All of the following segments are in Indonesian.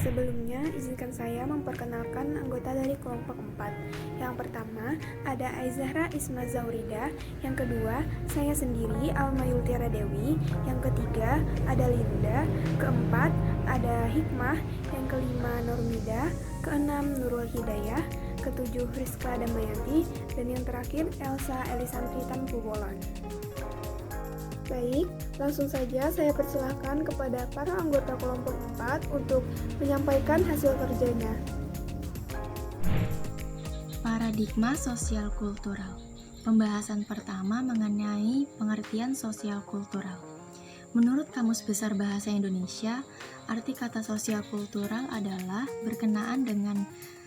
Sebelumnya, izinkan saya memperkenalkan anggota dari kelompok 4. Yang pertama, ada Aizahra Isma Zaurida. Yang kedua, saya sendiri, Alma Yultiara Dewi. Yang ketiga, ada Linda. Keempat, ada Hikmah. Yang kelima, Nurmida. Keenam, Nurul Hidayah. Ketujuh, Rizka Damayanti. Dan yang terakhir, Elsa Elisantri Tanpu Bolon. Baik, langsung saja saya persilahkan kepada para anggota kelompok 4 untuk menyampaikan hasil kerjanya. Paradigma sosial kultural. Pembahasan pertama mengenai pengertian sosial kultural. Menurut Kamus Besar Bahasa Indonesia, arti kata sosial kultural adalah berkenaan dengan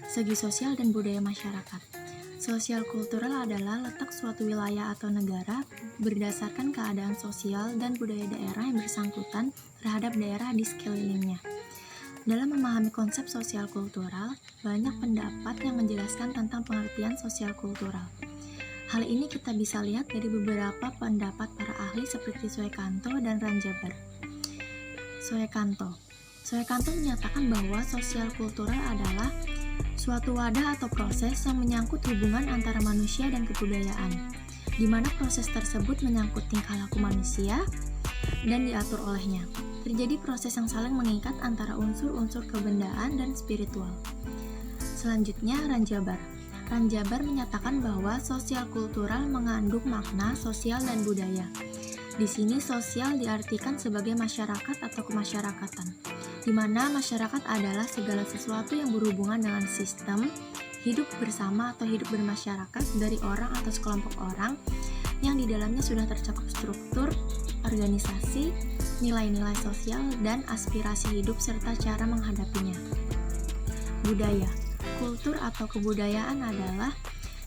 segi sosial dan budaya masyarakat. Sosial kultural adalah letak suatu wilayah atau negara berdasarkan keadaan sosial dan budaya daerah yang bersangkutan terhadap daerah di sekelilingnya. Dalam memahami konsep sosial kultural, banyak pendapat yang menjelaskan tentang pengertian sosial kultural. Hal ini kita bisa lihat dari beberapa pendapat para ahli seperti Suekanto dan Ranjabar. Suekanto menyatakan bahwa sosial kultural adalah suatu wadah atau proses yang menyangkut hubungan antara manusia dan kebudayaan, di mana proses tersebut menyangkut tingkah laku manusia dan diatur olehnya. Terjadi proses yang saling mengikat antara unsur-unsur kebendaan dan spiritual. Selanjutnya, Ranjabar menyatakan bahwa sosial kultural mengandung makna sosial dan budaya. Di sini sosial diartikan sebagai masyarakat atau kemasyarakatan, di mana masyarakat adalah segala sesuatu yang berhubungan dengan sistem hidup bersama atau hidup bermasyarakat dari orang atau sekelompok orang yang di dalamnya sudah tercakup struktur, organisasi, nilai-nilai sosial, dan aspirasi hidup serta cara menghadapinya. Budaya, kultur atau kebudayaan adalah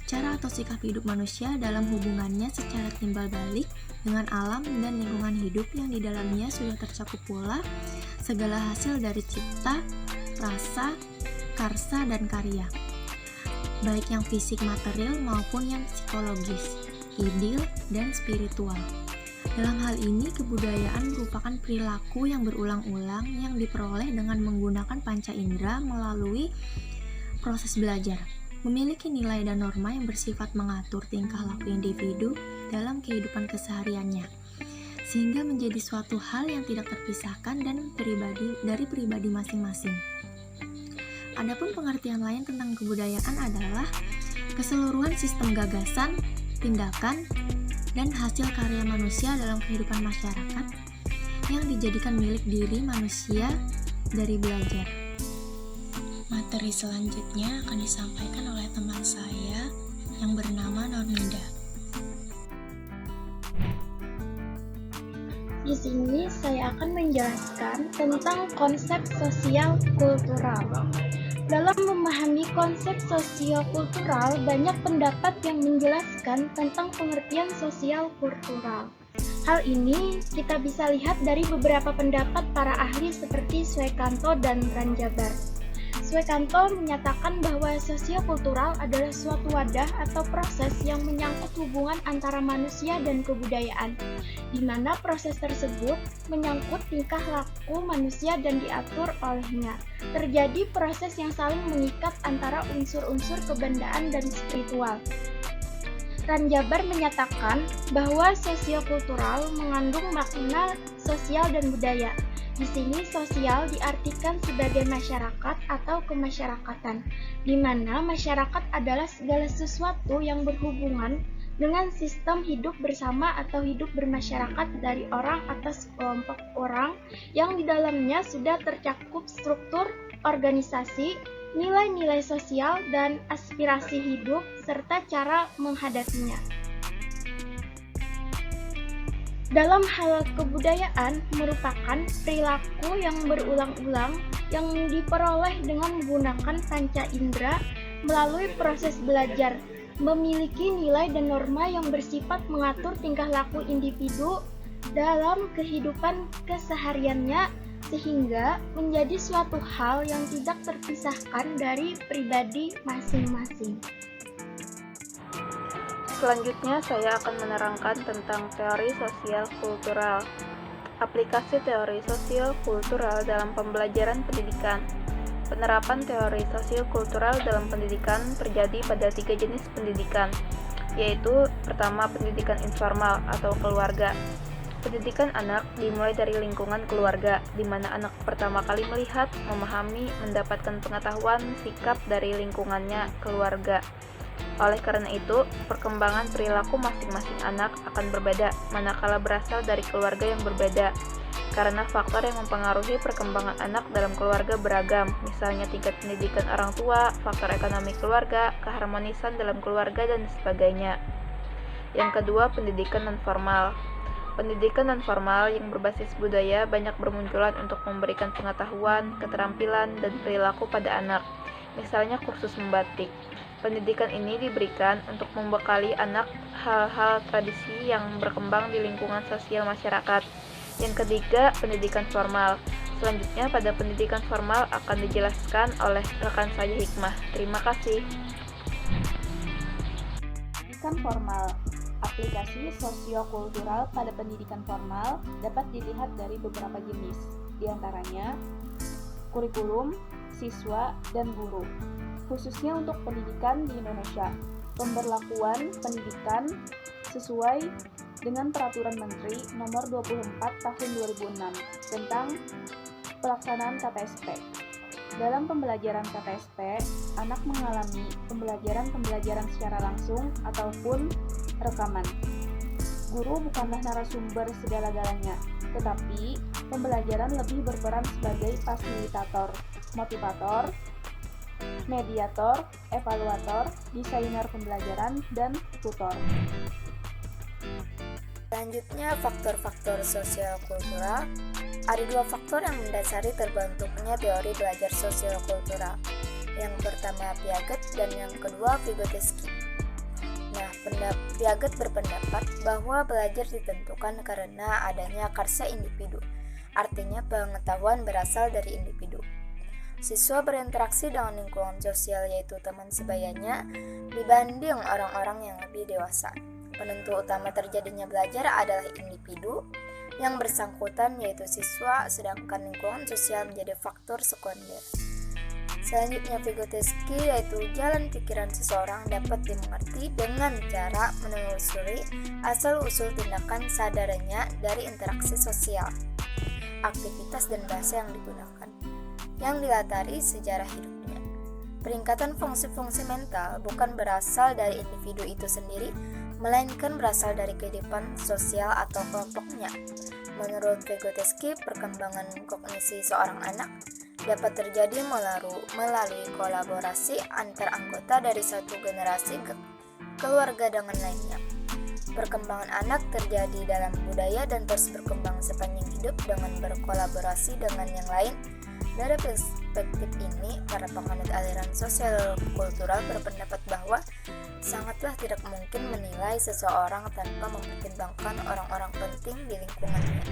cara atau sikap hidup manusia dalam hubungannya secara timbal balik dengan alam dan lingkungan hidup yang di dalamnya sudah tercakup pula segala hasil dari cipta, rasa, karsa, dan karya, baik yang fisik material maupun yang psikologis, idil, dan spiritual. Dalam hal ini, kebudayaan merupakan perilaku yang berulang-ulang yang diperoleh dengan menggunakan panca indera melalui proses belajar, memiliki nilai dan norma yang bersifat mengatur tingkah laku individu dalam kehidupan kesehariannya, sehingga menjadi suatu hal yang tidak terpisahkan dari pribadi masing-masing. Adapun pengertian lain tentang kebudayaan adalah keseluruhan sistem gagasan, tindakan, dan hasil karya manusia dalam kehidupan masyarakat yang dijadikan milik diri manusia dari belajar. Materi selanjutnya akan disampaikan oleh teman saya yang bernama Nurmida. Di sini saya akan menjelaskan tentang konsep sosial kultural. Dalam memahami konsep sosio-kultural, banyak pendapat yang menjelaskan tentang pengertian sosial kultural. Hal ini kita bisa lihat dari beberapa pendapat para ahli seperti Suekanto dan Ranjabar. Suekanto menyatakan bahwa sosiokultural adalah suatu wadah atau proses yang menyangkut hubungan antara manusia dan kebudayaan, di mana proses tersebut menyangkut tingkah laku manusia dan diatur olehnya. Terjadi proses yang saling mengikat antara unsur-unsur kebendaan dan spiritual. Ranjabar menyatakan bahwa sosiokultural mengandung makna sosial dan budaya. Di sini sosial diartikan sebagai masyarakat atau kemasyarakatan, di mana masyarakat adalah segala sesuatu yang berhubungan dengan sistem hidup bersama atau hidup bermasyarakat dari orang atau sekelompok orang yang di dalamnya sudah tercakup struktur, organisasi, nilai-nilai sosial, dan aspirasi hidup serta cara menghadapinya. Dalam hal kebudayaan merupakan perilaku yang berulang-ulang yang diperoleh dengan menggunakan panca indera melalui proses belajar, memiliki nilai dan norma yang bersifat mengatur tingkah laku individu dalam kehidupan kesehariannya sehingga menjadi suatu hal yang tidak terpisahkan dari pribadi masing-masing. Selanjutnya saya akan menerangkan tentang teori sosial kultural. Aplikasi teori sosial kultural dalam pembelajaran pendidikan. Penerapan teori sosiokultural dalam pendidikan terjadi pada 3 jenis pendidikan, yaitu pertama pendidikan informal atau keluarga. Pendidikan anak dimulai dari lingkungan keluarga, di mana anak pertama kali melihat, memahami, mendapatkan pengetahuan, sikap dari lingkungannya, keluarga. Oleh karena itu, perkembangan perilaku masing-masing anak akan berbeda manakala berasal dari keluarga yang berbeda. Karena faktor yang mempengaruhi perkembangan anak dalam keluarga beragam, misalnya tingkat pendidikan orang tua, faktor ekonomi keluarga, keharmonisan dalam keluarga, dan sebagainya. Yang kedua, pendidikan non-formal. Pendidikan non-formal yang berbasis budaya banyak bermunculan untuk memberikan pengetahuan, keterampilan, dan perilaku pada anak, misalnya kursus membatik. Pendidikan ini diberikan untuk membekali anak hal-hal tradisi yang berkembang di lingkungan sosial masyarakat. Yang ketiga, pendidikan formal. Selanjutnya, pada pendidikan formal akan dijelaskan oleh rekan saya Hikmah. Terima kasih. Pendidikan formal. Aplikasi sosiokultural pada pendidikan formal dapat dilihat dari beberapa jenis, diantaranya kurikulum, siswa, dan guru. Khususnya untuk pendidikan di Indonesia, pemberlakuan pendidikan sesuai dengan Peraturan Menteri Nomor 24 Tahun 2006 tentang pelaksanaan KTSP. Dalam pembelajaran KTSP, anak mengalami pembelajaran secara langsung ataupun rekaman. Guru bukanlah narasumber segala-galanya, tetapi pembelajaran lebih berperan sebagai fasilitator, motivator, mediator, evaluator, desainer pembelajaran, dan tutor. Selanjutnya, faktor-faktor sosial kultural. Ada 2 faktor yang mendasari terbentuknya teori belajar sosial kultural. Yang pertama Piaget dan yang kedua Vygotsky. Nah, Piaget berpendapat bahwa belajar ditentukan karena adanya karsa individu. Artinya pengetahuan berasal dari individu. Siswa berinteraksi dengan lingkungan sosial yaitu teman sebayanya dibanding orang-orang yang lebih dewasa. Penentu utama terjadinya belajar adalah individu yang bersangkutan yaitu siswa, sedangkan lingkungan sosial menjadi faktor sekunder. Selanjutnya Vygotsky yaitu jalan pikiran seseorang dapat dimengerti dengan cara menelusuri asal-usul tindakan sadarnya dari interaksi sosial, aktivitas dan bahasa yang digunakan, yang dilatari sejarah hidupnya. Peningkatan fungsi-fungsi mental bukan berasal dari individu itu sendiri, melainkan berasal dari kehidupan sosial atau kelompoknya. Menurut Vygotsky, perkembangan kognisi seorang anak dapat terjadi melalui kolaborasi antar anggota dari satu generasi ke keluarga dengan lainnya. Perkembangan anak terjadi dalam budaya dan terus berkembang sepanjang hidup dengan berkolaborasi dengan yang lain. Dari perspektif ini, para penganut aliran sosial kultural berpendapat bahwa sangatlah tidak mungkin menilai seseorang tanpa mempertimbangkan orang-orang penting di lingkungannya.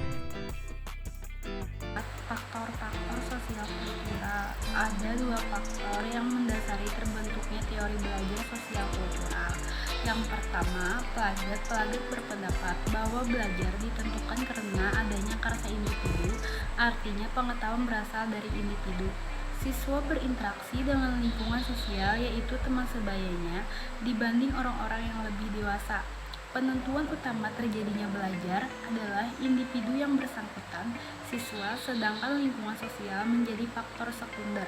Faktor-faktor sosial kultural. Ada 2 faktor yang mendasari terbentuknya teori belajar sosial kultural. Yang pertama, Piaget berpendapat bahwa belajar ditentukan karena adanya karsa individu, artinya pengetahuan berasal dari individu. Siswa berinteraksi dengan lingkungan sosial yaitu teman sebayanya dibanding orang-orang yang lebih dewasa. Penentuan utama terjadinya belajar adalah individu yang bersangkutan, siswa, sedangkan lingkungan sosial menjadi faktor sekunder.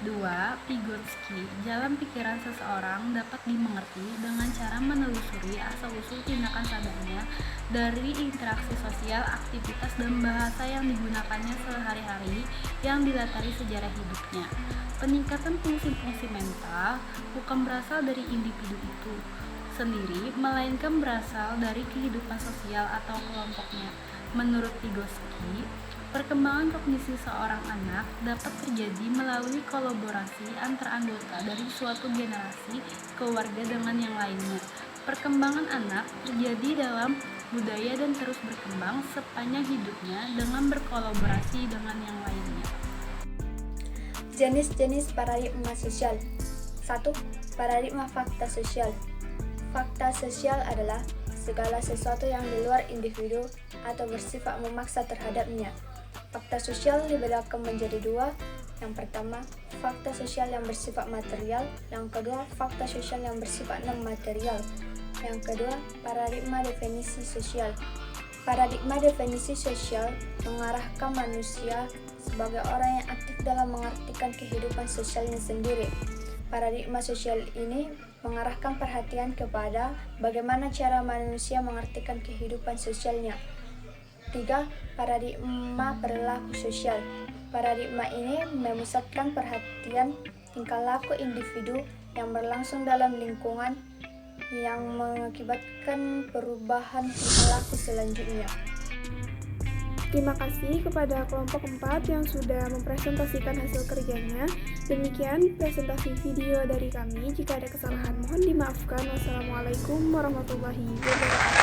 2. Vygotsky, jalan pikiran seseorang dapat dimengerti dengan cara menelusuri asal-usul tindakan sadarnya dari interaksi sosial, aktivitas, dan bahasa yang digunakannya sehari-hari yang dilatari sejarah hidupnya. Peningkatan fungsi-fungsi mental bukan berasal dari individu itu sendiri, melainkan berasal dari kehidupan sosial atau kelompoknya. Menurut Vygotsky, perkembangan kognisi seorang anak dapat terjadi melalui kolaborasi antar anggota dari suatu generasi keluarga dengan yang lainnya. Perkembangan anak terjadi dalam budaya dan terus berkembang sepanjang hidupnya dengan berkolaborasi dengan yang lainnya. Jenis-jenis paradigma sosial. 1. Paradigma fakta sosial. Fakta sosial adalah segala sesuatu yang di luar individu atau bersifat memaksa terhadapnya. Fakta sosial dibedakan menjadi 2, Yang pertama, fakta sosial yang bersifat material. Yang kedua, fakta sosial yang bersifat non-material. Yang kedua, paradigma definisi sosial. Paradigma definisi sosial mengarahkan manusia sebagai orang yang aktif dalam mengartikan kehidupan sosialnya sendiri. Paradigma sosial ini mengarahkan perhatian kepada bagaimana cara manusia mengartikan kehidupan sosialnya. 3. Paradigma perilaku sosial. Paradigma ini memusatkan perhatian tingkah laku individu yang berlangsung dalam lingkungan yang mengakibatkan perubahan tingkah laku selanjutnya. Terima kasih kepada kelompok 4 yang sudah mempresentasikan hasil kerjanya. Demikian presentasi video dari kami. Jika ada kesalahan mohon dimaafkan. Wassalamualaikum warahmatullahi wabarakatuh.